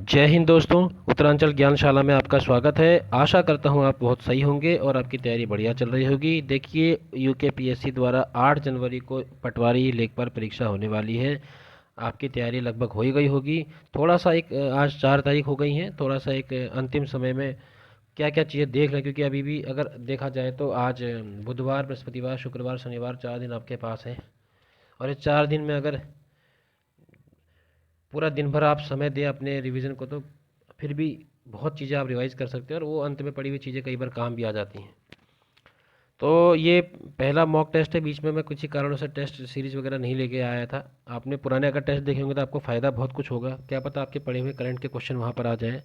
जय हिंद दोस्तों। उत्तरांचल ज्ञानशाला में आपका स्वागत है। आशा करता हूं आप बहुत सही होंगे और आपकी तैयारी बढ़िया चल रही होगी। देखिए, यूकेपीएससी द्वारा 8 जनवरी को पटवारी लेखपाल परीक्षा होने वाली है। आपकी तैयारी लगभग हो ही गई होगी। थोड़ा सा एक आज 4 तारीख हो गई है, थोड़ा सा एक अंतिम समय में क्या क्या चीज़ें देख लें, क्योंकि अभी भी अगर देखा जाए तो आज बुधवार, बृहस्पतिवार, शुक्रवार, शनिवार 4 दिन आपके पास हैं। और इस 4 दिन में अगर पूरा दिन भर आप समय दें अपने रिवीजन को, तो फिर भी बहुत चीज़ें आप रिवाइज कर सकते हैं और वो अंत में पड़ी हुई चीज़ें कई बार काम भी आ जाती हैं। तो ये पहला मॉक टेस्ट है। बीच में मैं किसी कारणों से टेस्ट सीरीज वगैरह नहीं लेके आया था। आपने पुराने अगर टेस्ट देखे होंगे तो आपको फ़ायदा बहुत कुछ होगा। क्या पता आपके पढ़े हुए करंट के क्वेश्चन वहाँ पर आ जाएँ।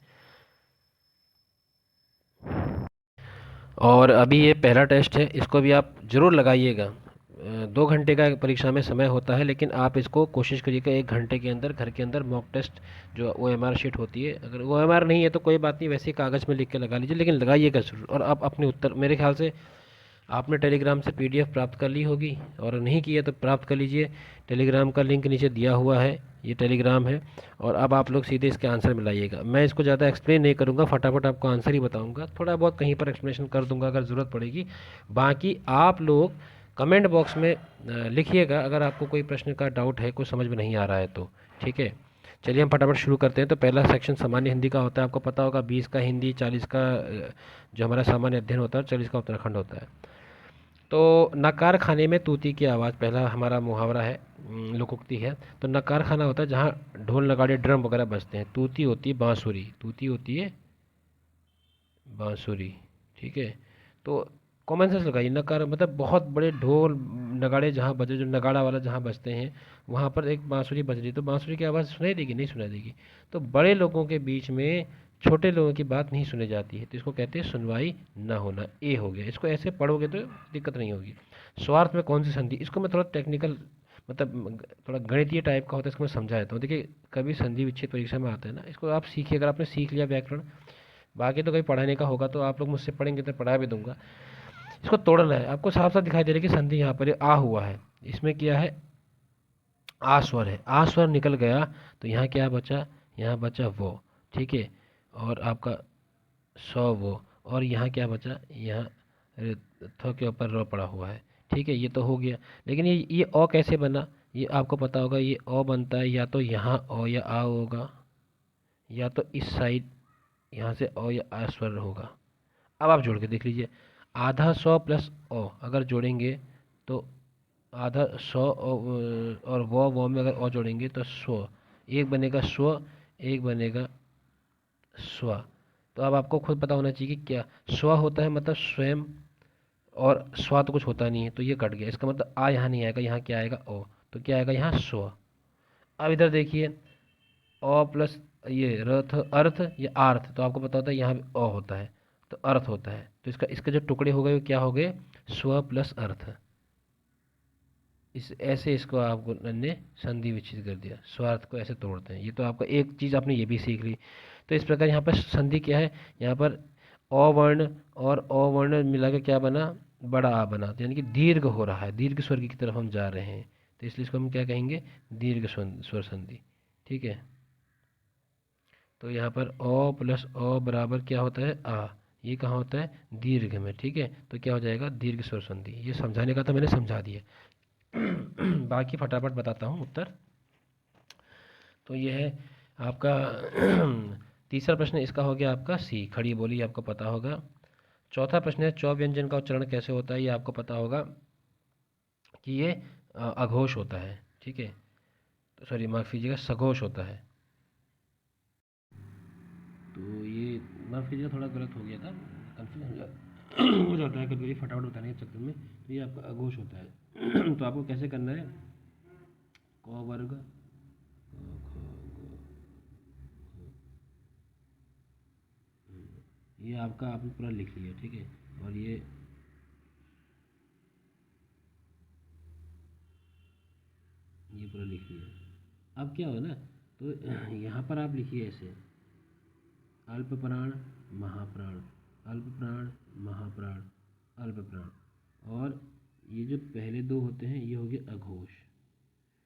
और अभी ये पहला टेस्ट है, इसको भी आप ज़रूर लगाइएगा। 2 घंटे का परीक्षा में समय होता है, लेकिन आप इसको कोशिश करिएगा 1 घंटे के अंदर घर के अंदर मॉक टेस्ट जो OMR शीट होती है, अगर OMR नहीं है तो कोई बात नहीं, वैसे ही कागज़ में लिख के लगा लीजिए, लेकिन लगाइएगा ज़रूर। और आप अपने उत्तर, मेरे ख्याल से आपने टेलीग्राम से PDF प्राप्त कर ली होगी, और नहीं की है तो प्राप्त कर लीजिए। टेलीग्राम का लिंक नीचे दिया हुआ है, ये टेलीग्राम है। और अब आप लोग सीधे इसके आंसर मिलाइएगा। मैं इसको ज़्यादा एक्सप्लेन नहीं करूँगा, फटाफट आपको आंसर ही बताऊँगा। थोड़ा बहुत कहीं पर एक्सप्लेनेशन कर दूँगा अगर ज़रूरत पड़ेगी। बाकी आप लोग कमेंट बॉक्स में लिखिएगा अगर आपको कोई प्रश्न का डाउट है, कुछ समझ में नहीं आ रहा है तो। ठीक है, चलिए हम फटाफट शुरू करते हैं। तो पहला सेक्शन सामान्य हिंदी का होता है, आपको पता होगा। 20 का हिंदी, 40 का जो हमारा सामान्य अध्ययन होता है, और 40 का उत्तराखंड होता है। तो नकार खाने में तूती की आवाज़ पहला हमारा मुहावरा है, लोकोक्ति है। तो नकार खाना होता है जहाँ ढोल नगाड़े ड्रम वगैरह बजते हैं। तूती होती है बांसुरी, तूती होती है बांसुरी। ठीक है, तो कॉमन सेंस लगाइए। नकार मतलब बहुत बड़े ढोल नगाड़े जहाँ बजे, जो नगाड़ा वाला जहाँ बजते हैं, वहाँ पर एक बांसुरी बज रही, तो बांसुरी की आवाज़ सुनाई देगी? नहीं सुनाई देगी। तो बड़े लोगों के बीच में छोटे लोगों की बात नहीं सुनी जाती है, तो इसको कहते हैं सुनवाई न होना। ए हो गया। इसको ऐसे पढ़ोगे तो दिक्कत नहीं होगी। स्वार्थ में कौन सी संधि, इसको मैं थोड़ा टेक्निकल, मतलब थोड़ा गणितीय टाइप का होता है, इसको मैं समझा देता हूँ। देखिए, कभी संधि विच्छेद परीक्षा में आता है ना, इसको आप सीखिए। अगर आपने सीख लिया व्याकरण, बाकी तो कहीं पढ़ाने का होगा तो आप लोग मुझसे पढ़ेंगे तो पढ़ा भी दूंगा। इसको तोड़ना है। आपको साफ साफ दिखाई दे रहा है कि संधि यहाँ पर आ हुआ है, इसमें क्या है, आ स्वर है। आ स्वर निकल गया तो यहाँ क्या बचा? यहाँ बचा वो। ठीक है, और आपका सौ वो। और यहाँ क्या बचा? यहाँ थ के ऊपर र पड़ा हुआ है। ठीक है, ये तो हो गया। लेकिन ये अ कैसे बना? ये आपको पता होगा। ये अ बनता है या तो यहाँ अ या आ होगा, या तो इस साइड यहाँ से अ या आ स्वर होगा। अब आप जोड़ के देख लीजिए। आधा सौ प्लस ओ अगर जोड़ेंगे तो आधा सौ, और वो में अगर ओ जोड़ेंगे तो सौ। एक बनेगा स्व, एक बनेगा स्व। तो अब आपको खुद पता होना चाहिए कि क्या स्व होता है, मतलब स्वयं, और स्व तो कुछ होता नहीं है, तो ये कट गया। इसका मतलब आ यहाँ नहीं आएगा, यहाँ क्या आएगा? ओ। तो क्या आएगा यहाँ? स्व। अब इधर देखिए, अ प्लस ये रथ अर्थ या आर्थ, तो आपको पता होता है यहाँ भी अ होता है तो अर्थ होता है। तो इसका इसके जो टुकड़े हो गए वो क्या हो गए? स्व प्लस अर्थ। इस ऐसे इसको आपको ने संधि विच्छेद कर दिया। स्वार्थ को ऐसे तोड़ते हैं। ये तो आपका एक चीज़ आपने ये भी सीख ली। तो इस प्रकार यहाँ पर संधि क्या है? यहाँ पर अ वर्ण और अ वर्ण मिला के क्या बना? बड़ा आ बना। तो यानी कि दीर्घ हो रहा है, दीर्घ स्वर की तरफ हम जा रहे हैं। तो इसलिए इसको हम क्या कहेंगे? दीर्घ स्वर संधि। ठीक है, तो यहाँ पर ओ प्लस ओ बराबर क्या होता है? आ। ये कहाँ होता है? दीर्घ में। ठीक है, तो क्या हो जाएगा? दीर्घ स्वर संधि। ये समझाने का था, मैंने समझा दिया। बाकी फटाफट बताता हूँ उत्तर। तो ये है आपका तीसरा प्रश्न इसका हो गया आपका सी, खड़ी बोली, आपको पता होगा। चौथा प्रश्न है चौ व्यंजन का उच्चारण कैसे होता है? ये आपको पता होगा कि ये अघोष होता है। ठीक है, तो सॉरी माफ़ कीजिएगा, सघोष होता है। तो ये माफ़ कीजिएगा, थोड़ा गलत हो गया था, कंफ्यूज हो जाता है कभी कभी फटाफट बताने के चक्कर में। तो ये आपका अघोष होता है। तो आपको कैसे करना है? क वर्ग, ये आपका आपने पूरा लिख लिया। ठीक है, और ये पूरा लिख लिया। अब क्या हो ना, तो यहाँ पर आप लिखिए ऐसे: अल्प प्राण, महाप्राण, अल्प प्राण, महाप्राण, अल्प प्राण। और ये जो पहले दो होते हैं ये हो गए अघोष।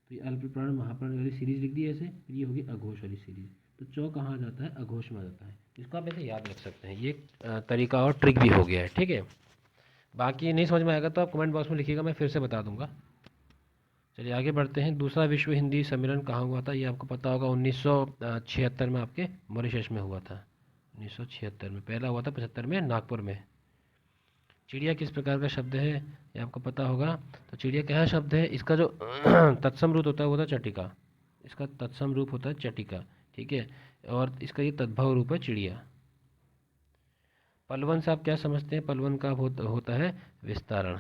तो ये अल्प प्राण महाप्राण वाली सीरीज लिख दी ऐसे, फिर ये होगी अघोष वाली सीरीज। तो चौ कहाँ आ जाता है, अघोष में आ जाता है। इसको आप ऐसे याद रख सकते हैं, ये एक तरीका और ट्रिक भी हो गया है, ठीक है। बाकी नहीं समझ में आएगा तो आप कमेंट बॉक्स में लिखिएगा, मैं फिर से बता दूंगा। चलिए आगे बढ़ते हैं। दूसरा विश्व हिंदी सम्मेलन कहाँ हुआ था, ये आपको पता होगा 1976 में आपके मॉरिशस में हुआ था। 1976 में पहला हुआ था, 75 में नागपुर में। चिड़िया किस प्रकार का शब्द है, ये आपको पता होगा। तो चिड़िया क्या शब्द है, इसका जो तत्सम रूप होता है वो होता है चटिका। इसका तत्सम रूप होता है चटिका, ठीक है। और इसका ये तद्भव रूप है चिड़िया। पलवन से आप क्या समझते हैं, पलवन का होता है विस्तारण।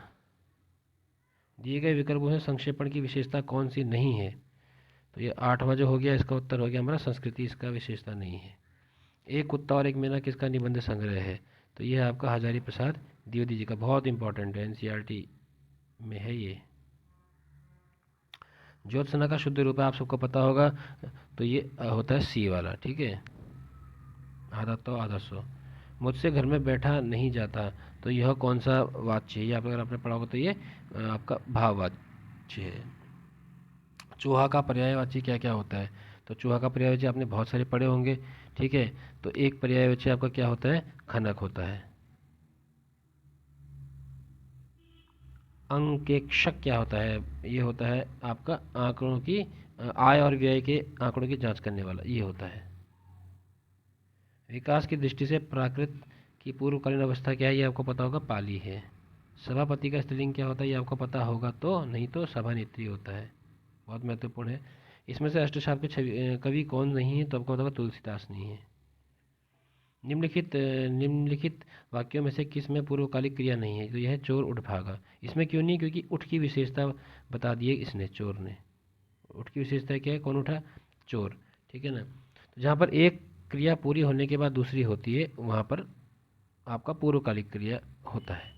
दिए गए विकल्पों से संक्षेपण की विशेषता कौन सी नहीं है, तो ये 8वां जो हो गया, इसका उत्तर हो गया हमारा संस्कृति, इसका विशेषता नहीं है। एक कुत्ता और एक मैना किसका निबंध संग्रह है, तो ये है आपका हजारी प्रसाद द्विवेदी जी का, बहुत इंपॉर्टेंट है, एनसीईआरटी में है ये। ज्योत्सना का शुद्ध रूप है, आप सबको पता होगा, तो ये होता है सी वाला, ठीक है। आधा तो आधा सो। मुझसे घर में बैठा नहीं जाता, तो यह कौन सा वाच्य है, ये आप अगर आपने पढ़ा होगा तो ये आपका भाववाच्य है। चूहा का पर्यायवाची क्या क्या होता है, तो चूहा का पर्यायवाची आपने बहुत सारे पढ़े होंगे, ठीक है। तो एक पर्यायवाची आपका क्या होता है, खनक होता है। अंकेक्षक क्या होता है, ये होता है आपका आंकड़ों की आय और व्यय के आंकड़ों की जांच करने वाला, ये होता है। विकास की दृष्टि से प्राकृत की पूर्वकालीन अवस्था क्या है, ये आपको पता होगा, पाली है। सभापति का स्त्रीलिंग क्या होता है, ये आपको पता होगा, तो नहीं तो सभानेत्री होता है, बहुत महत्वपूर्ण है। इसमें से अष्टशाप के कवि कौन नहीं है, तो आपको पता होगा तुलसीदास नहीं है। निम्नलिखित वाक्यों में से किस में पूर्वकालिक क्रिया नहीं है, तो यह है चोर उठ भागा। इसमें क्यों नहीं, क्योंकि उठ की विशेषता बता दी है इसने, चोर ने। उठ की विशेषता क्या है, कौन उठा, चोर, ठीक है ना। तो जहाँ पर एक क्रिया पूरी होने के बाद दूसरी होती है, वहाँ पर आपका पूर्वकालिक क्रिया होता है।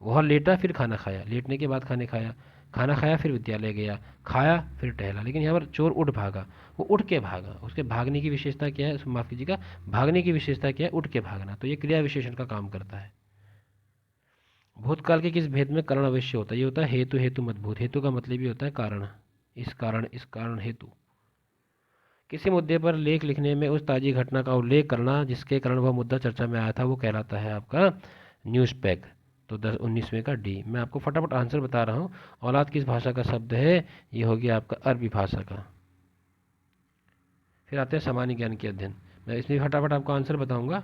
वह लेटा फिर खाना खाया, लेटने के बाद खाने खाया, खाना खाया फिर विद्यालय गया, खाया फिर टहला। लेकिन यहाँ पर चोर उठ भागा, वो उठ के भागा, उसके भागने की विशेषता क्या है, माफ कीजिएगा, भागने की विशेषता क्या है, उठ के भागना, तो ये क्रिया विशेषण का काम करता है। भूतकाल के किस भेद में कारण अवश्य होता है, ये होता है हेतु हेतु मत। हेतु का मतलब ये होता है कारण, इस कारण हेतु। किसी मुद्दे पर लेख लिखने में उस ताजी घटना का उल्लेख करना जिसके कारण वह मुद्दा चर्चा में आया था, वो कहलाता है आपका न्यूज़ पैक। तो 19वें का डी। मैं आपको फटाफट आंसर बता रहा हूँ। औलाद किस भाषा का शब्द है, ये हो गया आपका अरबी भाषा का। फिर आते हैं सामान्य ज्ञान के अध्ययन। मैं इसमें फटाफट आपको आंसर बताऊंगा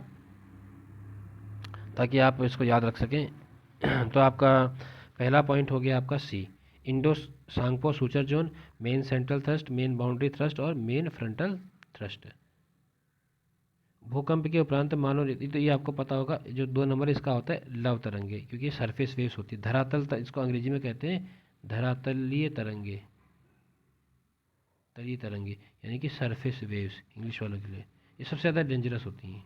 ताकि आप इसको याद रख सकें। तो आपका पहला पॉइंट हो गया आपका C, Indo Tsangpo suture zone, main central thrust, main boundary thrust और मेन फ्रंटल थ्रस्ट। भूकंप के उपरांत मानव रीति, तो ये आपको पता होगा, जो 2 नंबर इसका होता है लव तरंगे, क्योंकि सरफेस वेव्स होती है। इसको अंग्रेजी में कहते हैं धरातलीय तरंगे, तलीय तरंगे, यानी कि सरफेस वेव्स इंग्लिश वालों के लिए, ये सबसे ज़्यादा डेंजरस होती हैं।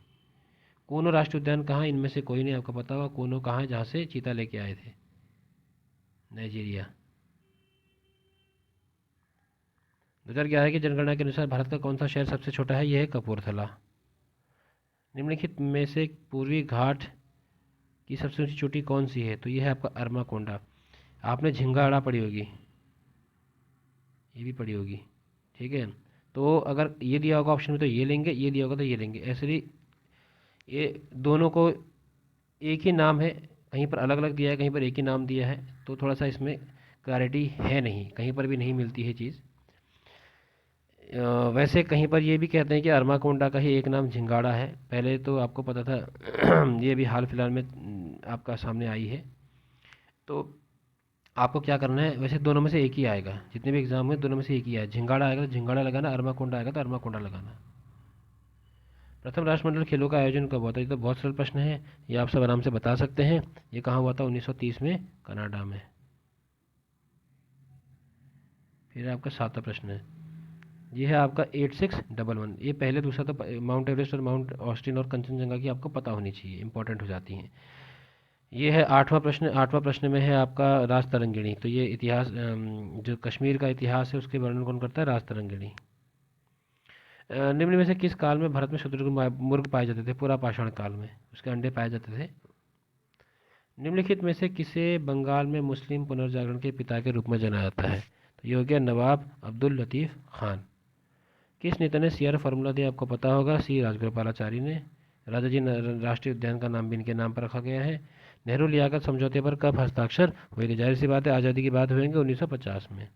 कोनो राष्ट्रीय उद्यान कहाँ, इनमें से कोई नहीं, आपको पता होगा कोनो कहाँ है, जहाँ से चीता लेके आए थे, नाइजीरिया। 2011 की जनगणना के अनुसार भारत का कौन सा शहर सबसे छोटा है, यह है कपूरथला। निम्नलिखित में से पूर्वी घाट की सबसे ऊंची चोटी कौन सी है, तो यह है आपका अरमाकोंडा। आपने झिंगाड़ा पढ़ी होगी, ये भी पढ़ी होगी, ठीक है। तो अगर ये दिया होगा ऑप्शन में तो ये लेंगे, ये दिया होगा तो ये लेंगे, ऐसे ही ये दोनों को एक ही नाम है, कहीं पर अलग अलग दिया है, कहीं पर एक ही नाम दिया है, तो थोड़ा सा इसमें क्लैरिटी है नहीं, कहीं पर भी नहीं मिलती है चीज़। वैसे कहीं पर ये भी कहते हैं कि अरमाकोंडा का ही एक नाम झिंगाड़ा है, पहले तो आपको पता था। ये भी हाल फिलहाल में आपका सामने आई है। तो आपको क्या करना है, वैसे दोनों में से एक ही आएगा, जितने भी एग्जाम में दोनों में से एक ही आएगा, झिंगाड़ा आएगा तो झिंगाड़ा लगाना, अरमाकोंडा आएगा तो अरमाकोंडा लगाना। प्रथम राष्ट्रमंडल खेलों का आयोजन कब हुआ था, ये तो बहुत सरल प्रश्न है, ये आप सब आराम से बता सकते हैं। ये कहाँ हुआ था, 1930 में कनाडा में। फिर आपका 7वां प्रश्न है, ये है आपका 8611। ये पहले दूसरा तो माउंट एवरेस्ट और माउंट ऑस्टिन और कंचनजंगा की आपको पता होनी चाहिए, इंपॉर्टेंट हो जाती हैं। ये है 8वां प्रश्न। 8वां प्रश्न में है आपका राज तरंगिणी, तो ये इतिहास जो कश्मीर का इतिहास है उसके वर्णन कौन करता है, राज तरंगिणी। निम्न में से किस काल में भारत में शत्रुघ्न मुर्ग पाए जाते थे, पूरा पाषाण काल में उसके अंडे पाए जाते थे। निम्नलिखित में से किसे बंगाल में मुस्लिम पुनर्जागरण के पिता के रूप में जाना जाता है, तो ये हो गया नवाब अब्दुल लतीफ़ खान। किस नेता ने सीआर फार्मूला दिया? आपको पता होगा, सी राजगोपालाचारी ने। राजाजी राष्ट्रीय उद्यान का नाम भी इनके नाम पर रखा गया है। नेहरू लियाकत समझौते पर कब हस्ताक्षर हुए थे? जाहिर सी बात है, आज़ादी की बात हुएंगे 1950 में।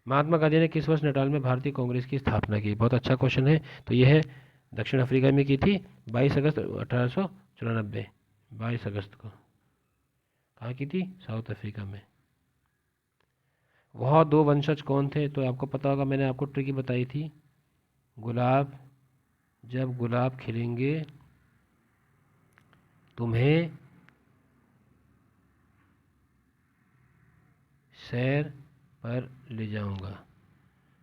महात्मा गांधी ने किस वर्ष नटाल में भारतीय कांग्रेस की स्थापना की? बहुत अच्छा क्वेश्चन है। तो यह है दक्षिण अफ्रीका में की थी 22 अगस्त 1894। 22 अगस्त को कहाँ की थी? साउथ अफ्रीका में। वह दो वंशज कौन थे? तो आपको पता होगा, मैंने आपको ट्रिकी बताई थी। गुलाब, जब गुलाब खिलेंगे तुम्हें सैर पर ले जाऊंगा।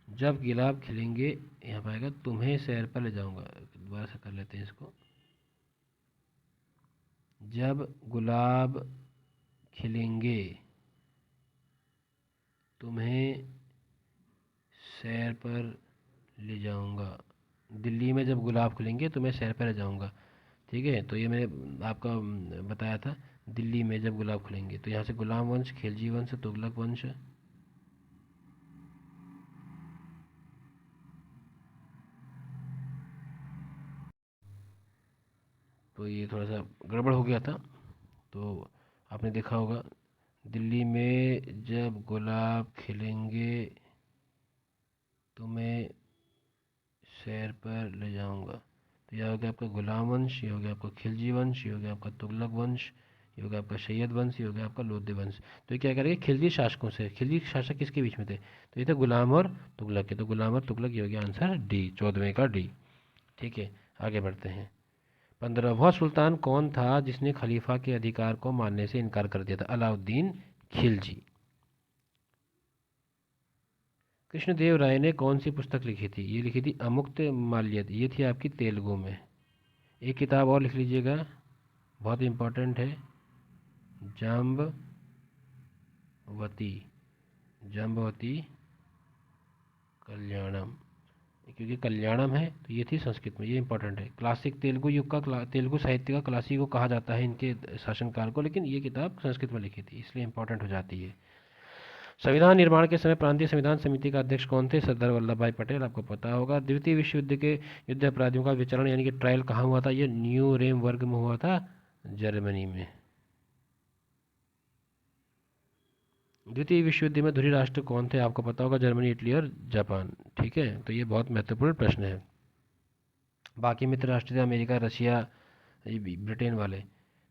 जब गुलाब खिलेंगे, यहाँ पाएगा तुम्हें सैर पर ले जाऊंगा। दोबारा से कर लेते हैं इसको। जब गुलाब खिलेंगे तुम्हें सैर पर ले जाऊंगा। दिल्ली में जब गुलाब खिलेंगे तो मैं सैर पर ले जाऊंगा। ठीक है, तो ये मैंने आपका बताया था, दिल्ली में जब गुलाब खिलेंगे। तो यहाँ से गुलाम वंश, खिलजी वंश, तुगलक वंश। तो ये थोड़ा सा गड़बड़ हो गया था। तो आपने देखा होगा, दिल्ली में जब गुलाब खिलेंगे तो मैं सैर पर ले जाऊंगा। तो यह हो गया आपका गुलाम वंश, ये हो गया आपका खिलजी वंश, ये हो गया आपका तुगलक वंश, ये हो गया आपका सैयद वंश, ये हो गया आपका लोधी वंश। तो ये क्या करेंगे? खिलजी शासकों से। खिलजी शासक किसके बीच में थे? तो ये थे गुलाम और तुगलक के। तो गुलाम और तुगलक, ये हो गया आंसर डी, 14वें का डी। ठीक है, आगे बढ़ते हैं। 15वां सुल्तान कौन था जिसने खलीफा के अधिकार को मानने से इनकार कर दिया था? अलाउद्दीन खिलजी। कृष्णदेव राय ने कौन सी पुस्तक लिखी थी? ये लिखी थी अमुक्त माल्यद। ये थी आपकी तेलुगु में। एक किताब और लिख लीजिएगा, बहुत इंपॉर्टेंट है, जाम्बवती। जाम्बवती कल्याणम। क्योंकि कल्याणम है तो ये थी संस्कृत में, ये इंपॉर्टेंट है। क्लासिक तेलुगु युग का, तेलुगु साहित्य का क्लासिक को कहा जाता है इनके शासनकाल को, लेकिन ये किताब संस्कृत में लिखी थी, इसलिए इंपॉर्टेंट हो जाती है। संविधान निर्माण के समय प्रांतीय संविधान समिति का अध्यक्ष कौन थे? सरदार वल्लभ भाई पटेल। आपको पता होगा। द्वितीय विश्व युद्ध के युद्ध अपराधियों का विचारण यानी कि ट्रायल कहाँ हुआ था? ये न्यूरेमबर्ग में हुआ था, जर्मनी में। द्वितीय विश्व युद्ध में धुरी राष्ट्र कौन थे? आपको पता होगा, जर्मनी, इटली और जापान। ठीक है, तो ये बहुत महत्वपूर्ण प्रश्न है। बाकी मित्र राष्ट्र थे अमेरिका, रशिया, ब्रिटेन वाले।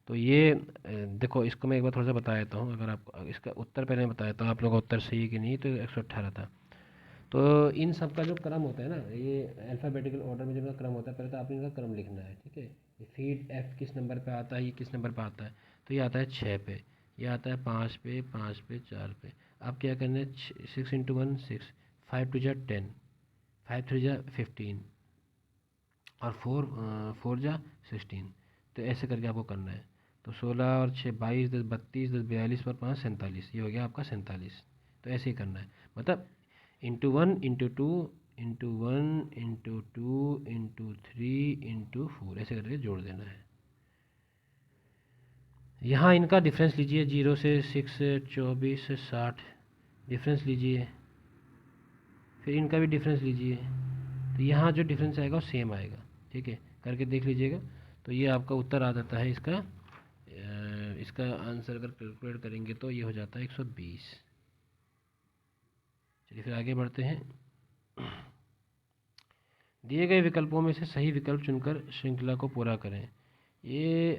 तो ये देखो, इसको मैं एक बार थोड़ा सा बता देता हूँ। अगर आप इसका उत्तर पहले मैं बता देता हूँ, आप लोगों का उत्तर सही है कि नहीं। तो 118 था। तो इन सब का जो क्रम होता है ना, ये अल्फ़ाबेटिकल ऑर्डर में जिनका क्रम होता है, पहले तो आपने इनका क्रम लिखना है। ठीक है, ये फीड एफ किस नंबर पे आता है, ये किस नंबर पे आता है? तो ये आता है 6 पे, ये आता है 5 पे, 5 पे, 4 पे। अब क्या करना है? 6 × 1 6, 5 2 जा 10, 5 3 जा 15, और 4 जा 16। तो ऐसे करके आपको करना है। तो 16 और 6 22, 10 32, 10 42 और 5 47, ये हो गया आपका 47। तो ऐसे ही करना है, मतलब ×1 ×2 ×1 ×2 ×3 ×4, ऐसे करके जोड़ देना है। यहाँ इनका डिफरेंस लीजिए, 0 से 6 से 24 से 60 डिफरेंस लीजिए, फिर इनका भी डिफरेंस लीजिए। तो यहाँ जो डिफरेंस आएगा वो सेम आएगा। ठीक है, करके देख लीजिएगा। तो ये आपका उत्तर आ जाता है इसका। इसका आंसर अगर कैलकुलेट करेंगे तो ये हो जाता है 120। चलिए फिर आगे बढ़ते हैं। दिए गए विकल्पों में से सही विकल्प चुनकर श्रृंखला को पूरा करें। ये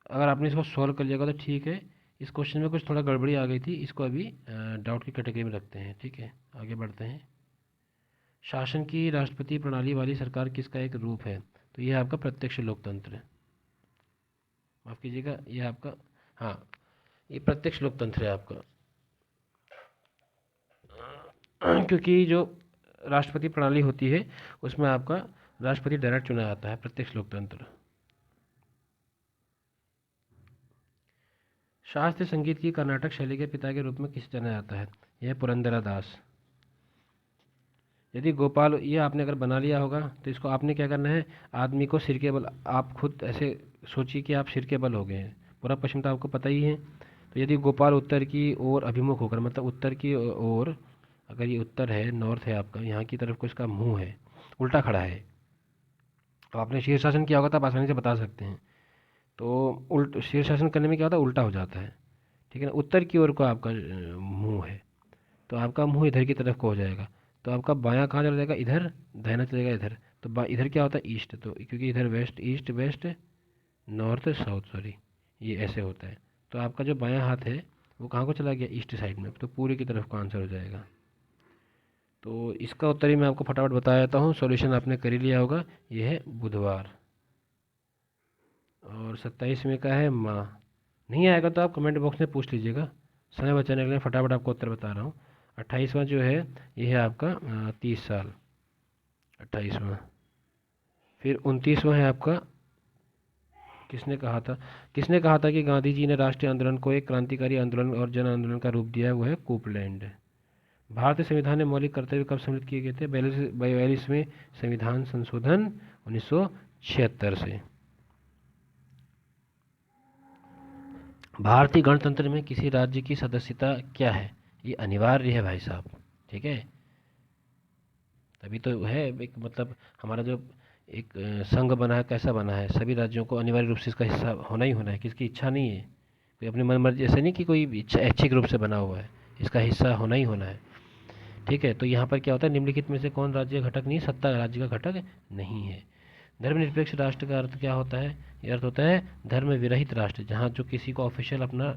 अगर आपने इसको सॉल्व कर लिया तो ठीक है। इस क्वेश्चन में कुछ थोड़ा गड़बड़ी आ गई थी, इसको अभी डाउट की कैटेगरी में रखते हैं। ठीक है, आगे बढ़ते हैं। शासन की राष्ट्रपति प्रणाली वाली सरकार किसका एक रूप है? तो यह आपका प्रत्यक्ष लोकतंत्र है। माफ़ कीजिएगा, यह आपका, हाँ, ये प्रत्यक्ष लोकतंत्र है आपका। क्योंकि जो राष्ट्रपति प्रणाली होती है उसमें आपका राष्ट्रपति डायरेक्ट चुना जाता है, प्रत्यक्ष लोकतंत्र। शास्त्रीय संगीत की कर्नाटक शैली के पिता के रूप में किसे जाना जाता है? यह पुरंदरा दास। यदि गोपाल, ये आपने अगर बना लिया होगा तो इसको आपने क्या करना है? आदमी को सिर के बल, आप खुद ऐसे सोचिए कि आप सिर के बल हो गए हैं। पूरा पश्चिम तो आपको पता ही है। तो यदि गोपाल उत्तर की ओर अभिमुख होकर, मतलब उत्तर की ओर अगर ये उत्तर है, नॉर्थ है आपका, यहाँ की तरफ को इसका मुँह है, उल्टा खड़ा है। अब आपने शीर्षासन किया होगा तो आप आसानी से बता सकते हैं। तो उल्ट शीर्षासन करने में क्या होता है, उल्टा हो जाता है। ठीक है ना, उत्तर की ओर को आपका मुँह है, तो आपका मुँह इधर की तरफ को हो जाएगा। तो आपका बायाँ कहाँ चला जाएगा, इधर, दाहिना चलेगा इधर। तो इधर क्या होता है, ईस्ट, तो क्योंकि इधर west, east west north south, sorry, ये ऐसे होता है। तो आपका जो बायां हाथ है वो कहाँ को चला गया, ईस्ट साइड में, तो पूरे की तरफ का आंसर हो जाएगा। तो इसका उत्तर ही मैं आपको फटाफट बता देता हूँ, सॉल्यूशन आपने कर ही लिया होगा, ये है बुधवार। और 27 में का है माँ। नहीं आएगा तो आप कमेंट बॉक्स में पूछ लीजिएगा, समय बचाने के लिए फटाफट आपको उत्तर बता रहा हूँ। 28वां जो है ये है आपका 30 साल, 28वां। फिर 29वां है आपका, किसने कहा था कि गांधी जी ने राष्ट्रीय आंदोलन को एक क्रांतिकारी आंदोलन और जन आंदोलन का रूप दिया है, वो है कोपलैंड। भारतीय संविधान में मौलिक कर्तव्य कब सम्मिलित किए गए थे, 42वें संविधान संशोधन 1976 से। भारतीय गणतंत्र में किसी राज्य की सदस्यता क्या है, ये अनिवार्य है भाई साहब, ठीक है। तभी तो है एक, मतलब हमारा जो एक संघ बना है, कैसा बना है, सभी राज्यों को अनिवार्य रूप से इसका हिस्सा होना ही होना है, किसकी इच्छा नहीं है, कोई अपनी मन मर्जी, ऐसे नहीं कि कोई इच्छा ऐच्छिक रूप से बना हुआ है, इसका हिस्सा होना ही होना है। ठीक है, तो यहाँ पर क्या होता है, निम्नलिखित में से कौन राज्य घटक नहीं, सत्ता राज्य का घटक नहीं है। धर्मनिरपेक्ष राष्ट्र का अर्थ क्या होता है, ये अर्थ होता है धर्म विरहित राष्ट्र, जहाँ जो किसी को ऑफिशियल अपना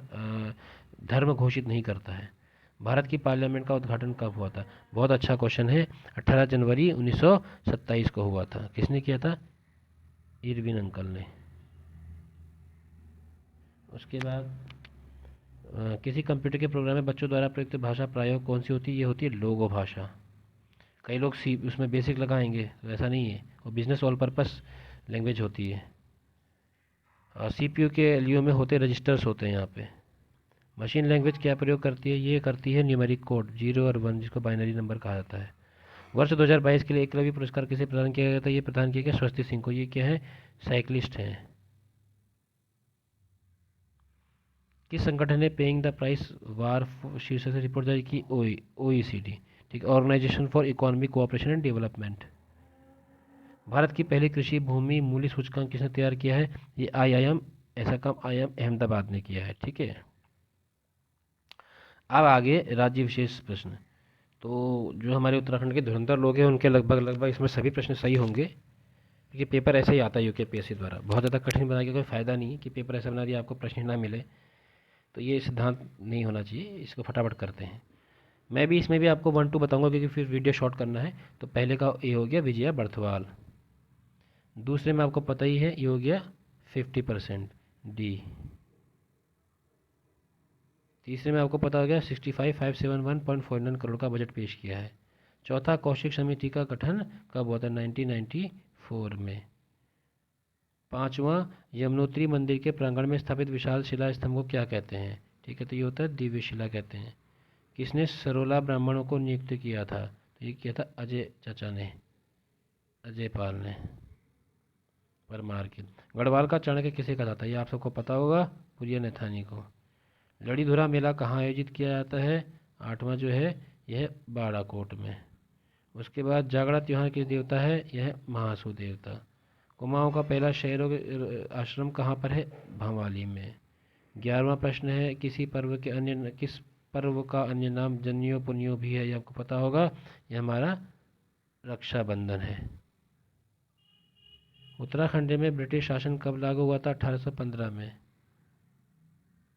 धर्म घोषित नहीं करता है। भारत की पार्लियामेंट का उद्घाटन कब हुआ था, बहुत अच्छा क्वेश्चन है, 18 जनवरी 1927 को हुआ था। किसने किया था, इरविन अंकल ने। उसके बाद किसी कंप्यूटर के प्रोग्राम में बच्चों द्वारा प्रयुक्त भाषा प्राय कौन सी होती है, ये होती है लोगो भाषा। कई लोग सी उसमें बेसिक लगाएंगे, तो ऐसा नहीं है, वो बिजनेस ऑल पर्पस लैंग्वेज होती है। और सीपीयू के एलयू में होते रजिस्टर्स होते हैं यहाँ पे। मशीन लैंग्वेज क्या प्रयोग करती है, ये करती है न्यूमेरिक कोड 0 और 1, जिसको बाइनरी नंबर कहा जाता है। वर्ष 2022 के लिए एकलव्य पुरस्कार किसे प्रदान किया गया था, ये प्रदान किया गया स्वस्ति सिंह को। ये क्या है, साइकिलिस्ट हैं। किस संगठन ने पेइंग द प्राइस वार शीर्षक से रिपोर्ट जारी की, ओईसीडी, ठीक, organisation for economic cooperation and development. Bharat की पहली कृषि भूमि मूल्य सूचकांक किसने तैयार किया है, ये आईआईएम, ऐसा काम आईआईएम अहमदाबाद ने किया है, ठीक है। अब आगे राज्य विशेष प्रश्न। तो जो हमारे उत्तराखंड के धुरंधर लोग हैं उनके लगभग लगभग इसमें सभी प्रश्न सही होंगे, क्योंकि पेपर ऐसे ही आता है यूकेपीएससी द्वारा, बहुत ज़्यादा कठिन बना के कोई फ़ायदा नहीं है कि पेपर ऐसा बना दिया आपको प्रश्न ना मिले, तो ये सिद्धांत नहीं होना चाहिए, इसको फटाफट करते हैं। मैं भी इसमें भी आपको 1 2 बताऊंगा, क्योंकि फिर वीडियो शॉर्ट करना है। तो पहले का ये हो गया विजया बर्थवाल, दूसरे में आपको पता ही है ये हो गया 50% डी, तीसरे में आपको पता हो गया 65,571.49 करोड़ का बजट पेश किया है। चौथा, कौशिक समिति का गठन कब हुआ था, 1994 में। पांचवा, यमुनोत्री मंदिर के प्रांगण में स्थापित विशाल शिला स्तंभ को क्या कहते हैं, ठीक है, तो ये होता है दिव्य शिला कहते हैं। किसने सरोला ब्राह्मणों को नियुक्त किया था, तो ये किया था अजय चाचा ने, अजय पाल ने, परमार के। गढ़वाल का चाणक्य किसे कहा जाता है, ये आप सबको पता होगा, पुरिया नेथानी को। लड़ीधुरा मेला कहाँ आयोजित किया जाता है, 8वां जो है यह है बाड़ाकोट में। उसके बाद जागरा त्योहार किस देवता है, यह है महासू देवता। कुमाऊं का पहला शहरों आश्रम कहाँ पर है, भंवाली में। 11वां प्रश्न है, किस पर्व का अन्य नाम जन्यो पुन्यो भी है, ये आपको पता होगा, यह हमारा रक्षाबंधन है। उत्तराखंड में ब्रिटिश शासन कब लागू हुआ था, 1815 में।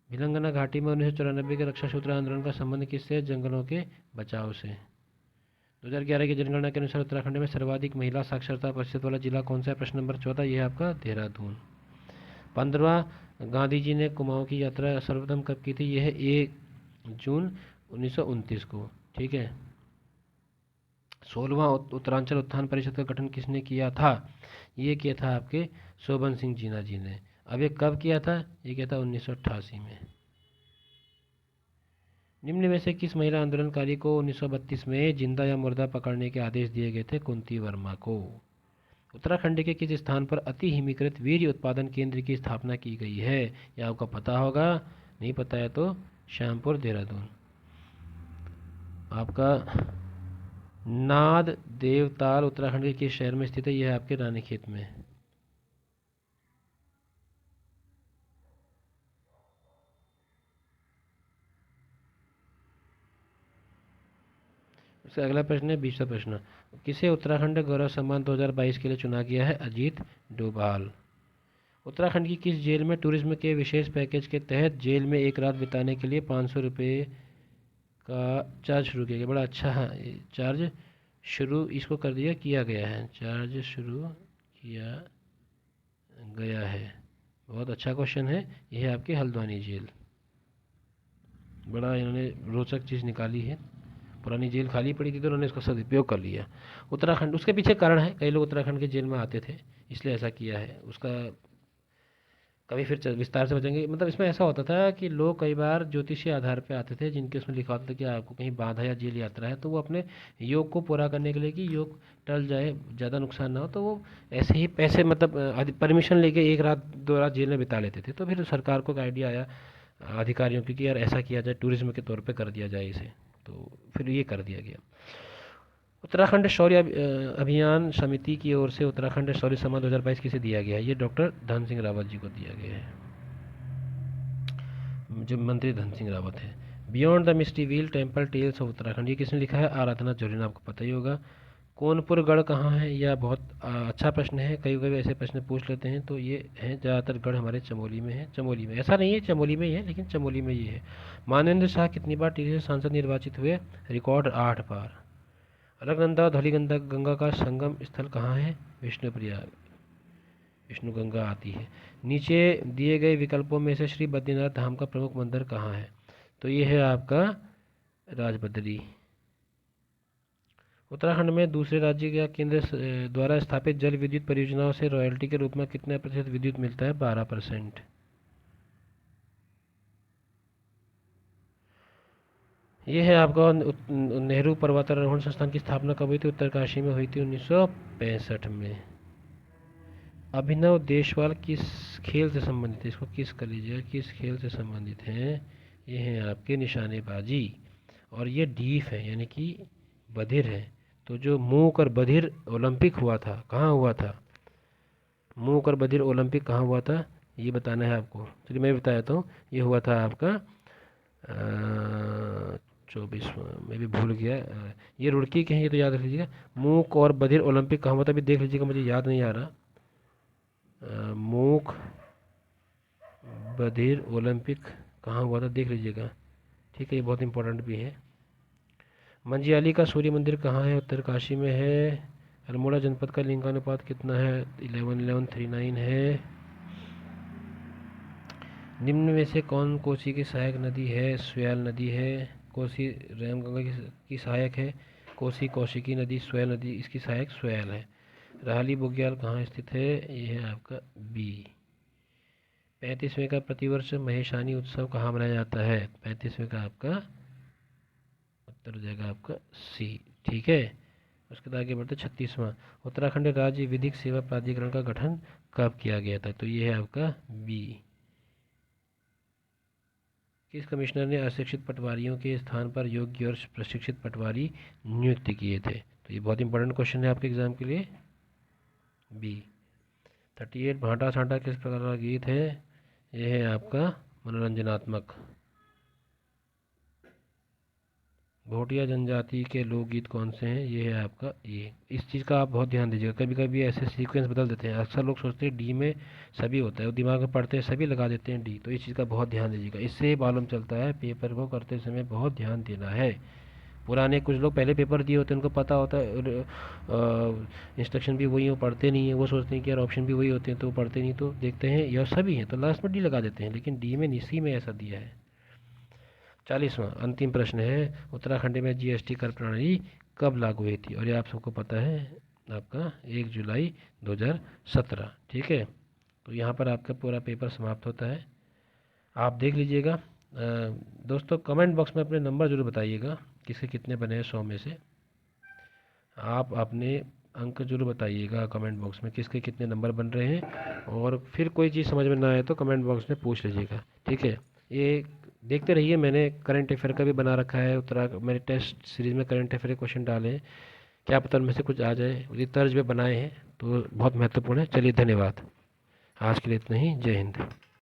भिलंगना घाटी में 1994 के रक्षा सूत्र आंदोलन का संबंध किससे, जंगलों के बचाव से। 2011 की जनगणना के अनुसार उत्तराखंड में सर्वाधिक महिला साक्षरता प्रतिशत वाला जिला कौन सा है, प्रश्न नंबर 14, ये है आपका देहरादून। 15वां, गांधी जी ने कुमाऊं की यात्रा सर्वप्रथम कब की थी, यह है 1 जून 1929 को, ठीक है। 16वां, उत्तरांचल उत्थान परिषद का गठन किसने किया था, ये किया था आपके शोभन सिंह जीना जी ने। अब ये कब किया था, ये किया था 1988 में। निम्न में से किस महिला आंदोलनकारी को 1932 में जिंदा या मुर्दा पकड़ने के आदेश दिए गए थे, कुंती वर्मा को। उत्तराखंड के किस स्थान पर अति हिमीकृत वीर्य उत्पादन केंद्र की स्थापना की गई है, यह आपको पता होगा, नहीं पता है तो श्यामपुर देहरादून। आपका नाद देवताल उत्तराखंड के किस शहर में स्थित है? यह है आपके रानीखेत में। इसका अगला प्रश्न है 20वां प्रश्न। किसे उत्तराखंड गौरव सम्मान 2022 के लिए चुना गया है? अजीत डोभाल। उत्तराखंड की किस जेल में टूरिज्म के विशेष पैकेज के तहत जेल में एक रात बिताने के लिए 500 रुपये का चार्ज शुरू किया गया? बड़ा अच्छा है चार्ज शुरू इसको कर दिया किया गया है, चार्ज शुरू किया गया है। बहुत अच्छा क्वेश्चन है। यह है आपकी हल्द्वानी जेल। बड़ा इन्होंने रोचक चीज़ निकाली है। पुरानी जेल खाली पड़ी थी तो उन्होंने इसका सदुपयोग कर लिया। उत्तराखंड, उसके पीछे कारण है, कई लोग उत्तराखंड के जेल में आते थे इसलिए ऐसा किया है। उसका कभी फिर विस्तार से बचेंगे। मतलब इसमें ऐसा होता था कि लोग कई बार ज्योतिषीय आधार पे आते थे, जिनके उसमें लिखा होता था कि आपको कहीं बाधा या जेल यात्रा है, तो वो अपने योग को पूरा करने के लिए कि योग टल जाए, ज़्यादा नुकसान ना हो, तो वो ऐसे ही पैसे मतलब परमिशन लेके एक रात 2 रात जेल में बिता लेते थे। तो फिर सरकार को एक आइडिया आया अधिकारियों की कि यार ऐसा किया जाए, टूरिज्म के तौर पर कर दिया जाए इसे। तो फिर ये कर दिया गया। उत्तराखंड शौर्य अभियान समिति की ओर से उत्तराखंड शौर्य सम्मान 2022 किसे दिया गया है? ये डॉक्टर धन सिंह रावत जी को दिया गया है, जो मंत्री धन सिंह रावत है। Beyond the misty wheel temple tales of Uttarakhand, ये किसने लिखा है? आराधना जोरीना, आपको पता ही होगा। कोनपुर गढ़ कहाँ है? यह बहुत अच्छा प्रश्न है, कई कई ऐसे प्रश्न पूछ लेते हैं। तो ये है ज़्यादातर गढ़ हमारे चमोली में है। चमोली में ऐसा नहीं है चमोली में ही है, लेकिन चमोली में ये है। मानवेंद्र शाह कितनी बार टिहरी से सांसद निर्वाचित हुए? रिकॉर्ड 8 बार। अलकनंदा और धौलीगंगा गंगा का संगम स्थल कहाँ है? विष्णुप्रयाग, विष्णु गंगा आती है। नीचे दिए गए विकल्पों में से श्री बद्रीनाथ धाम का प्रमुख मंदिर कहाँ है? तो ये है आपका राजबद्री। उत्तराखंड में दूसरे राज्य या केंद्र द्वारा स्थापित जल विद्युत परियोजनाओं से रॉयल्टी के रूप में कितने प्रतिशत विद्युत मिलता है? 12%। ये है आपका नेहरू पर्वतारोहण संस्थान की स्थापना कब हुई थी? उत्तरकाशी में हुई थी 1965 में। अभिनव देशवाल किस खेल से संबंधित है? इसको किस कर लीजिएगा, किस खेल से संबंधित हैं? ये हैं आपके निशानेबाजी। और ये डीफ है यानी कि बधिर है। तो जो मूक और बधिर ओलंपिक हुआ था, कहाँ हुआ था? मूक और बधिर ओलंपिक कहाँ हुआ था ये बताना है आपको। चलिए मैं बता देता हूँ। ये हुआ था आपका 24, मैं भी भूल गया। ये रुड़की के हैं, ये तो याद रख लीजिएगा। मूक और बधिर ओलंपिक कहाँ हुआ था? अभी देख लीजिएगा, मुझे याद नहीं आ रहा। मूक बधिर ओलंपिक कहाँ हुआ था देख लीजिएगा, ठीक है। ये बहुत इंपॉर्टेंट भी है। मंजियाली का सूर्य मंदिर कहाँ है? उत्तरकाशी में है। अल्मोड़ा जनपद का लिंगानुपात कितना है? 11,1139 है। निम्न में से कौन कोसी की सहायक नदी है? स्वेल नदी है। कोसी रामगंगा की सहायक है। कोसी कौशिकी नदी, स्वेल नदी इसकी सहायक स्वेल है। राहली बुग्याल कहाँ स्थित है? ये है आपका बी। 35वें का प्रतिवर्ष महेशानी उत्सव कहाँ मनाया जाता है? 35वें का आपका उत्तर हो जाएगा आपका सी, ठीक है। उसके बाद आगे बढ़ते 36वां। उत्तराखंड राज्य विधिक सेवा प्राधिकरण का गठन कब किया गया था? तो ये है आपका बी। किस कमिश्नर ने अशिक्षित पटवारियों के स्थान पर योग्य और प्रशिक्षित पटवारी नियुक्त किए थे? तो ये बहुत इंपॉर्टेंट क्वेश्चन है आपके एग्जाम के लिए। बी। 38 भाटा साटा किस प्रकार का गीत है? यह है आपका मनोरंजनात्मक। भोटिया जनजाति के लोकगीत कौन से हैं? ये है आपका ये। इस चीज़ का आप बहुत ध्यान दीजिएगा, कभी कभी ऐसे सीक्वेंस बदल देते हैं। अक्सर लोग सोचते हैं डी में सभी होता है, वो दिमाग में पढ़ते हैं सभी लगा देते हैं डी। तो इस चीज़ का बहुत ध्यान दीजिएगा, इससे मालूम चलता है पेपर को करते समय बहुत ध्यान देना है। पुराने कुछ लोग पहले पेपर दिए होते हैं, उनको पता होता है इंस्ट्रक्शन भी वही हो, पढ़ते नहीं है। वो सोचते हैं कि यार ऑप्शन भी वही होते हैं, तो वो पढ़ते नहीं, तो देखते हैं यह सभी हैं तो लास्ट में डी लगा देते हैं, लेकिन डी में सी में ऐसा दिया है। 40वां अंतिम प्रश्न है। उत्तराखंड में जीएसटी कर प्रणाली कब लागू हुई थी? और ये आप सबको पता है, आपका 1 जुलाई 2017, ठीक है। तो यहाँ पर आपका पूरा पेपर समाप्त होता है, आप देख लीजिएगा। दोस्तों कमेंट बॉक्स में अपने नंबर ज़रूर बताइएगा, किसके कितने बने हैं 100 में से। आप अपने अंक जरूर बताइएगा कमेंट बॉक्स में, किसके कितने नंबर बन रहे हैं। और फिर कोई चीज़ समझ में ना आए तो कमेंट बॉक्स में पूछ लीजिएगा, ठीक है। ये देखते रहिए, मैंने करंट अफेयर का भी बना रखा है, उत्तरा मैंने टेस्ट सीरीज़ में करंट अफेयर के क्वेश्चन डाले हैं, क्या पता उनमें से कुछ आ जाए, उसी तर्ज पे बनाए हैं, तो बहुत महत्वपूर्ण है। चलिए धन्यवाद, आज के लिए इतना ही, जय हिंद।